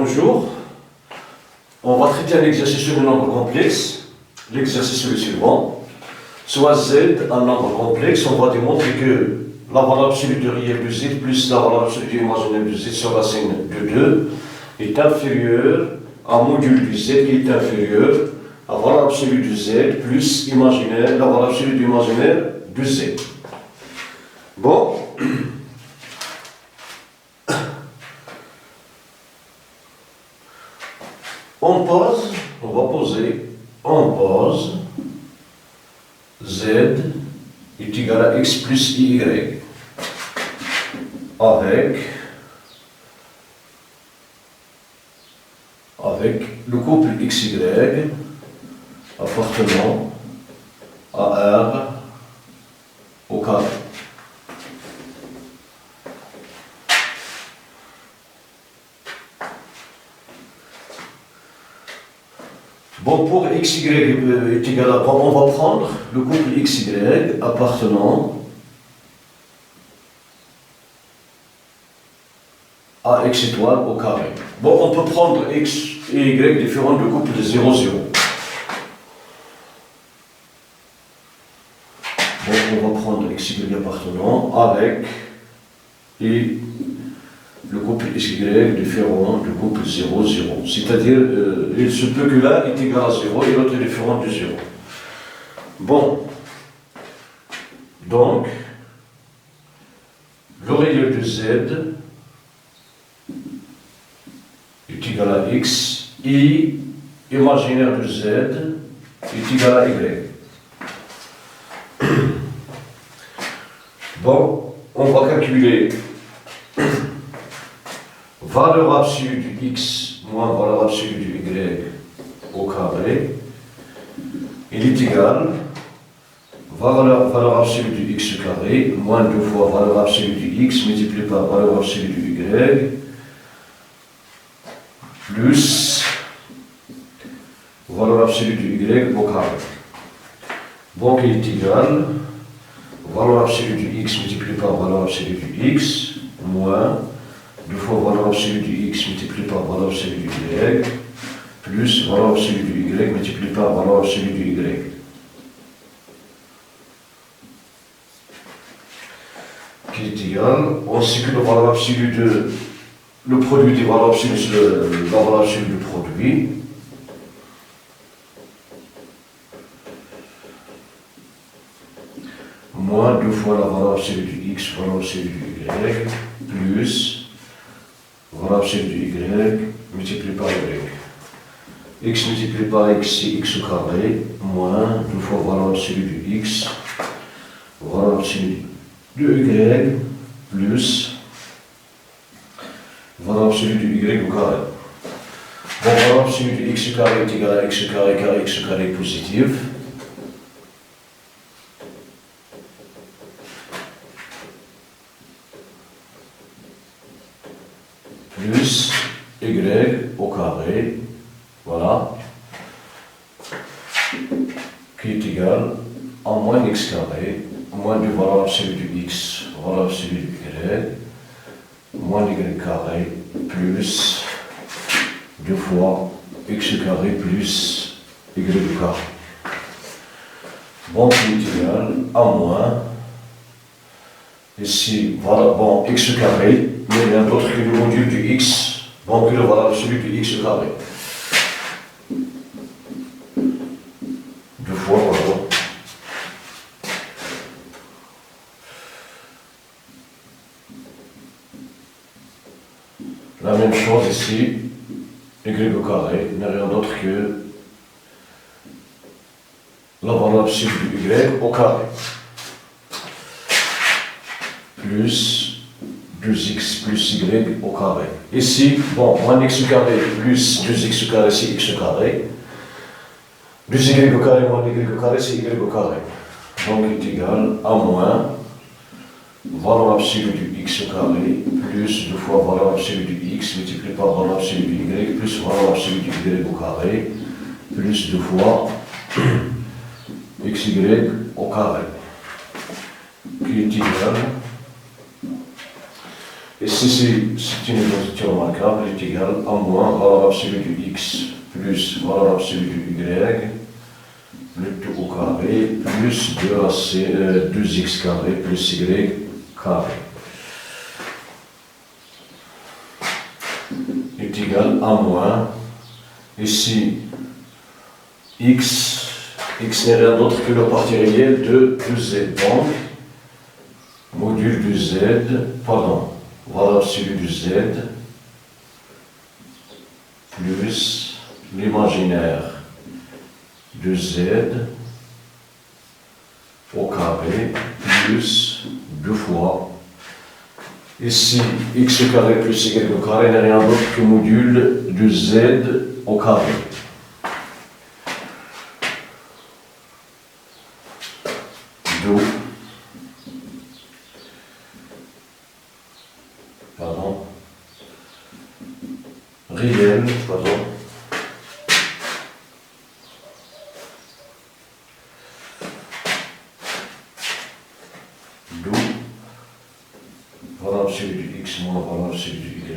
bonjour. On va traiter un exercice sur un nombre complexe. L'exercice est le suivant. Soit z un nombre complexe, on va démontrer que la valeur absolue du réel de z plus la valeur absolue du imaginaire de z sur racine de 2 est inférieure à module du z qui est inférieur à la valeur absolue de z plus imaginaire, la valeur absolue du imaginaire de z. Bon. On pose z est égal à x plus y avec le couple xy appartenant à R au carré. Bon, pour xy est égal à, on va prendre le couple xy appartenant à x étoile au carré. Bon, on peut prendre x et y différents du couple 0, 0. Bon, on va prendre xy appartenant avec et le couple xy différent du couple 0, 0. C'est-à-dire, il se peut que l'un est égal à 0 et l'autre est différent de 0. Bon. Donc, le réel de z est égal à x et imaginaire de z est égal à y. Bon, on va calculer valeur absolue du x moins valeur absolue du y au carré, il est égal valeur absolue du x carré moins 2 fois valeur absolue du x multiplié par valeur absolue du y plus valeur absolue du y au carré. Donc il est égal valeur absolue du x multiplié par valeur absolue du x moins 2 fois valeur absolue du x multiplié par valeur absolue du y, plus valeur absolue du y multiplié par valeur absolue du y. Qui est égal, on sait que la valeur absolue de le produit des valeurs absolues, c'est la valeur absolue du produit. Moins 2 fois la valeur absolue du x, valeur absolue du y, plus valeur absolue du y multiplié par y. X multiplié par x, c'est x au carré, moins 2 fois valeur absolue du x, valeur absolue du y, plus valeur absolue du y au carré. Bon, valeur absolue du x au carré est égal à x au carré, car x au carré est positif. Plus y au carré, voilà, qui est égal à moins x carré, moins du valeur absolue du x, valeur absolue du y, moins y carré, plus 2 fois x carré plus y au carré. Bon, qui est égal à moins, ici, voilà, bon, x carré, mais il y a un autre que le module du x, bon, que le valeur absolue du x carré. 2 fois, voilà. La même chose ici, y au carré, il n'y a rien d'autre que la valeur absolue du y au carré. Plus 2x plus y au carré. Ici, bon, moins x au carré plus 2x au carré, c'est x au carré. 2y au carré moins y au carré, c'est y au carré. Donc, il est égal à moins valeur absolue du x au carré plus 2 fois valeur absolue du x multiplié par valeur absolue du y plus valeur absolue du y au carré plus 2 fois xy au carré. Qui est égal Ici, c'est une identité remarquable, elle est égale à moins valeur absolue du x plus valeur absolue du y, le tout au carré, plus 2x carré plus y carré. Est égal à moins, ici, x n'est rien d'autre que la partie réelle de 2z, donc, module du z, pardon, valeur absolue du z, plus l'imaginaire de z au carré, plus 2 fois, ici, x au carré plus y au carré n'est rien d'autre que module de z au carré. D'où, réel, d'où valeur absolue du x moins valeur absolue du y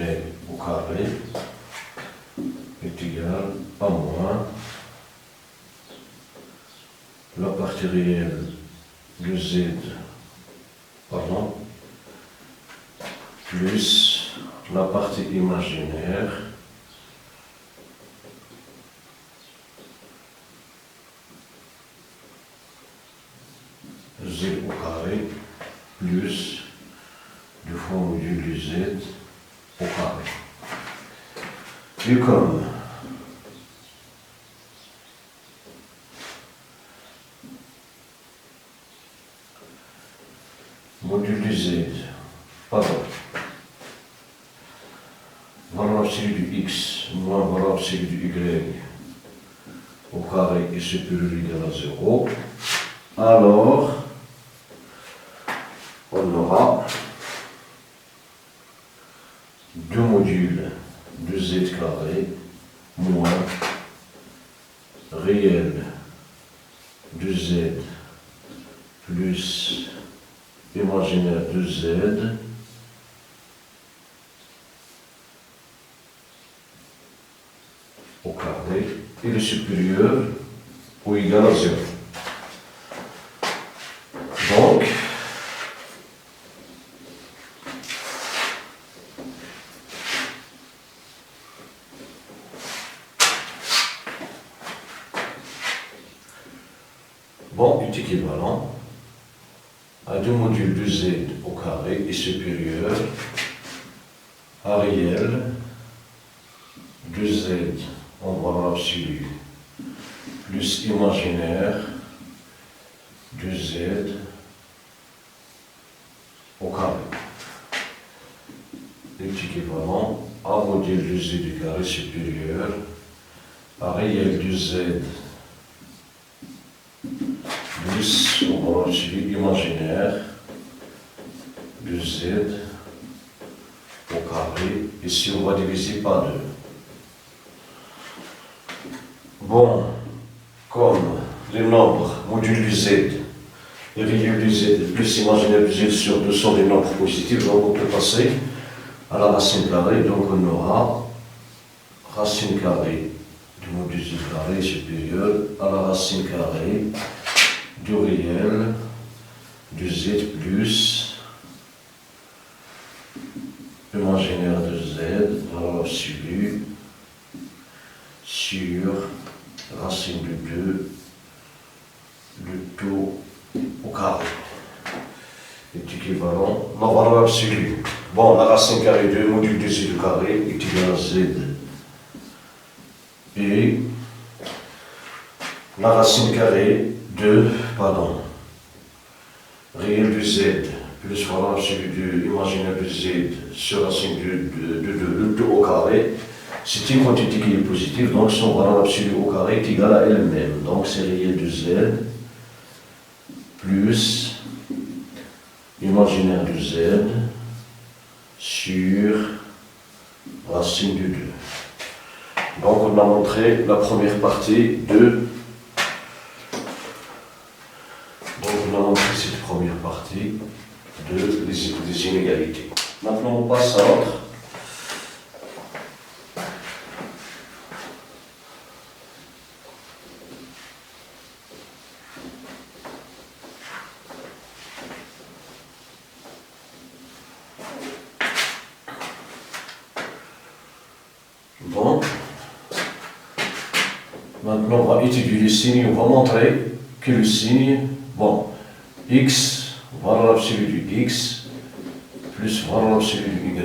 au carré est égal à moins la partie réelle de z, plus la partie imaginaire z au carré plus 2 fois module du z au carré. Et comme module du z, valeur absolue du x moins valeur absolue du y au carré est supérieur ou égal à 0, alors on aura 2 modules de z carré moins réel de z plus imaginaire de z au carré et le supérieur ou égal à 0. Donc, est équivalent à 2 modules de z au carré est supérieur à réel de z en valeur absolue plus imaginaire de z au carré est équivalent à module de z du carré supérieur à réel de z plus en valeur absolue imaginaire de z au carré. Ici on va diviser par 2. Bon, comme les nombres modules du z et réel du z plus imaginaire du z sur 2 sont des nombres positifs, donc on peut passer à la racine carrée, donc on aura racine carrée du module z carré supérieur à la racine carrée du réel du z plus imaginaire de z valeur absolue sur racine de 2 le tout au carré est équivalent à la valeur absolue. Bon, la racine carrée 2 module de z du carré est égal à z et la racine carrée de, réel de z plus valeur absolue de imaginaire de z sur racine de 2 le tout au carré. C'est une quantité qui est positive, donc son valeur absolue au carré est égale à elle-même. Donc c'est réel de z plus imaginaire de z sur racine de 2. Donc on a montré la première partie de... Donc on a montré cette première partie des inégalités. Maintenant, on passe à l'autre. Bon. Maintenant, on va étudier les signes. On va montrer que le signe, bon, x, valeur absolue du x, plus valeur absolue du y,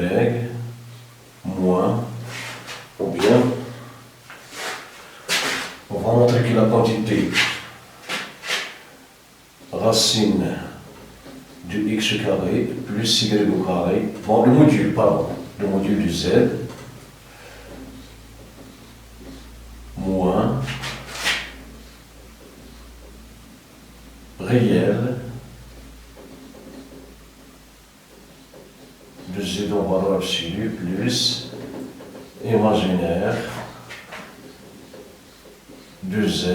moins, ou bien, on va montrer que la quantité racine du x carré plus y au carré, bon, le module du z, moins réel de z en valeur absolue plus imaginaire de z.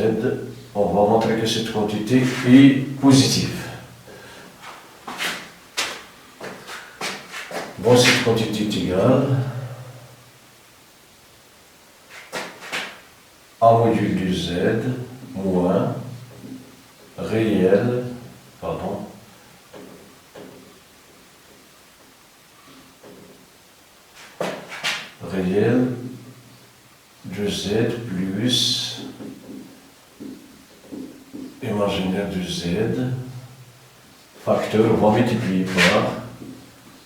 On va montrer que cette quantité est positive. Bon, cette quantité est égale à module de z moins réel, réel de z plus imaginaire de z, facteur, on va multiplier par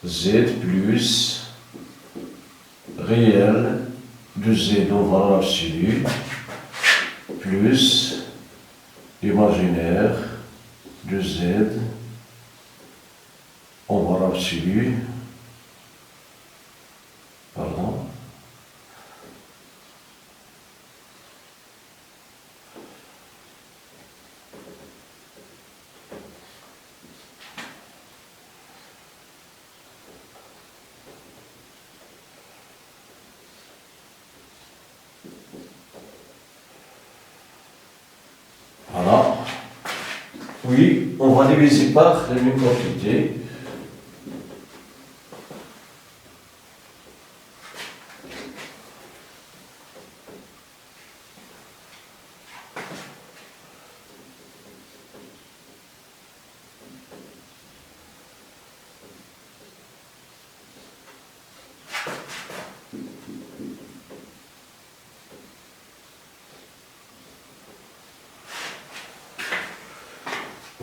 z plus réel de z en valeur absolue plus imaginaire de z en valeur absolue, voilà. Oui, on va diviser par les mêmes quantités.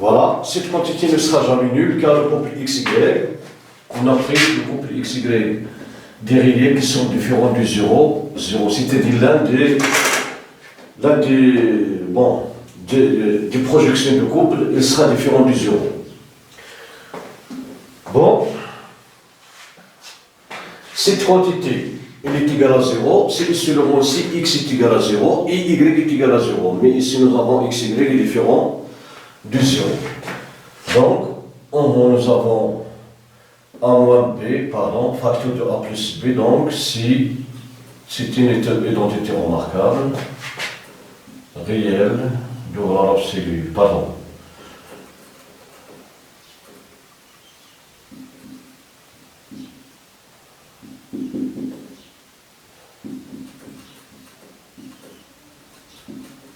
Voilà, cette quantité ne sera jamais nulle car le couple XY, on a pris le couple XY des rayés qui sont différents du 0, c'est-à-dire des projections de couple, il sera différent du 0. Bon, cette quantité, elle est égale à 0, c'est seulement aussi x est égal à 0 et y est égal à 0, mais ici nous avons xy est différent du 0. Donc, nous avons a moins b, facteur de a plus b, donc si c'est une identité remarquable, réelle de valeur absolue,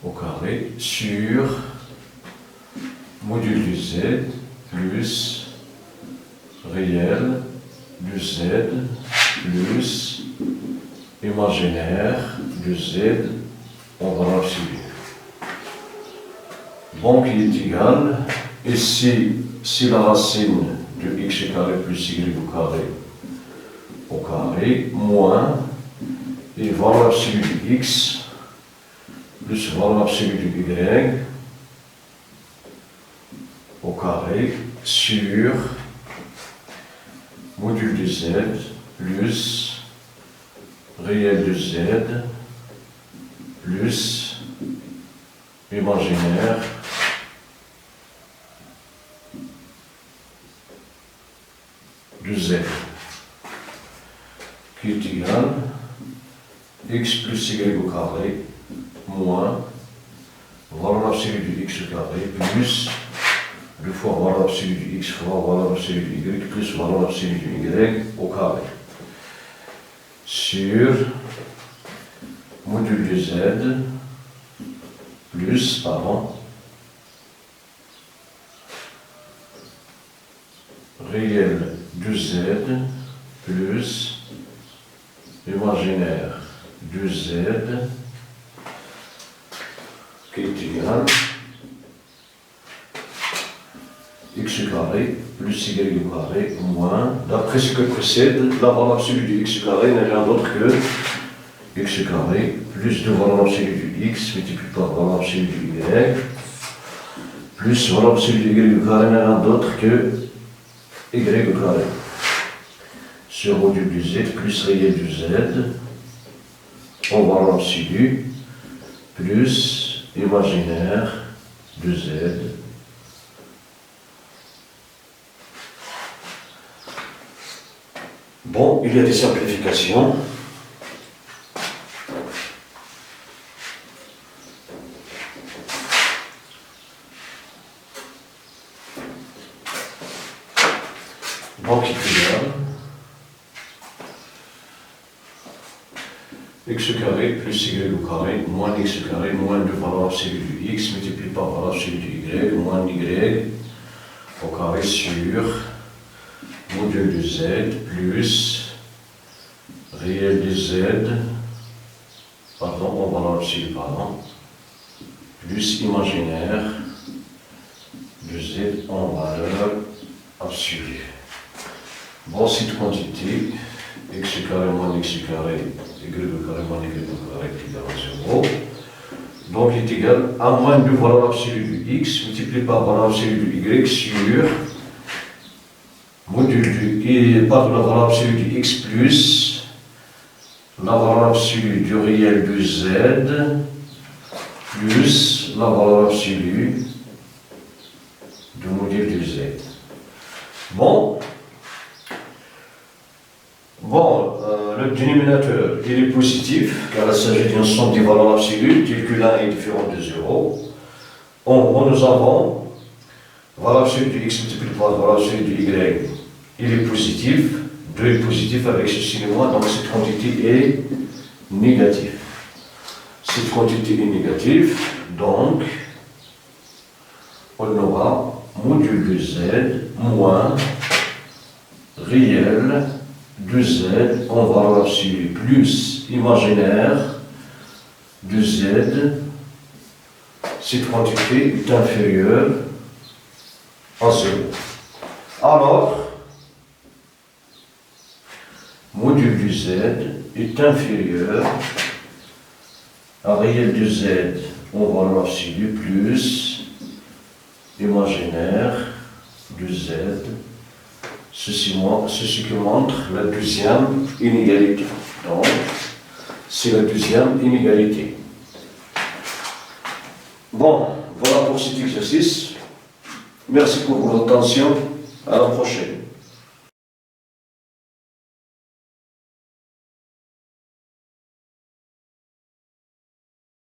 au carré sur module du z plus réel du z plus imaginaire du z en valeur absolue. Donc il est égal, et si la racine de x carré plus y au carré moins et valeur absolue de x plus valeur absolue de y au carré sur module de z plus réel de z plus imaginaire de z qui est égal x plus y au carré moins valeur absolue de x au carré plus 2 fois valeur absolue du x fois valeur absolue du y plus valeur absolue du y au carré. Sur module de z plus, réel de z plus imaginaire de z qui est égal x carré plus y au carré moins, d'après ce que précède, la valeur absolue du x carré n'est rien d'autre que x carré plus 2 valeur absolue du x multiplié par valeur absolue du y plus valeur absolue du y au carré n'est rien d'autre que y au carré sur module du z plus réel du z en valeur absolue plus imaginaire de z Bon, il y a des simplifications. Donc, il égal x carré plus y au carré moins x carré moins 2 valeur absolue du x multiplié par valeur absolue du y moins y au carré sur module de z plus réel de z, en valeur absolue, plus imaginaire de z en valeur absolue. Bon, cette quantité, x carré moins x carré, y carré moins y carré est égal à 0. Donc, il est égal à moins 2 valeur absolue du x multiplié par valeur absolue du y sur module du par la valeur absolue du x plus la valeur absolue du réel de z plus la valeur absolue du module de z. Bon, le dénominateur il est positif car il s'agit d'une somme des valeurs absolues telle que l'un est différent de 0. Nous avons valeur absolue du x multiplié par la valeur absolue du y. Il est positif, 2 est positif avec ce signe moins, donc cette quantité est négative. Cette quantité est négative, donc on aura module de z moins réel de z en valeur absolue plus imaginaire de z. Cette quantité est inférieure à 0. Alors, module du z est inférieur à réel de z en valeur absolue plus imaginaire de z. Ceci qui montre la deuxième inégalité. Donc, c'est la deuxième inégalité. Bon, voilà pour cet exercice. Merci pour votre attention. À la prochaine.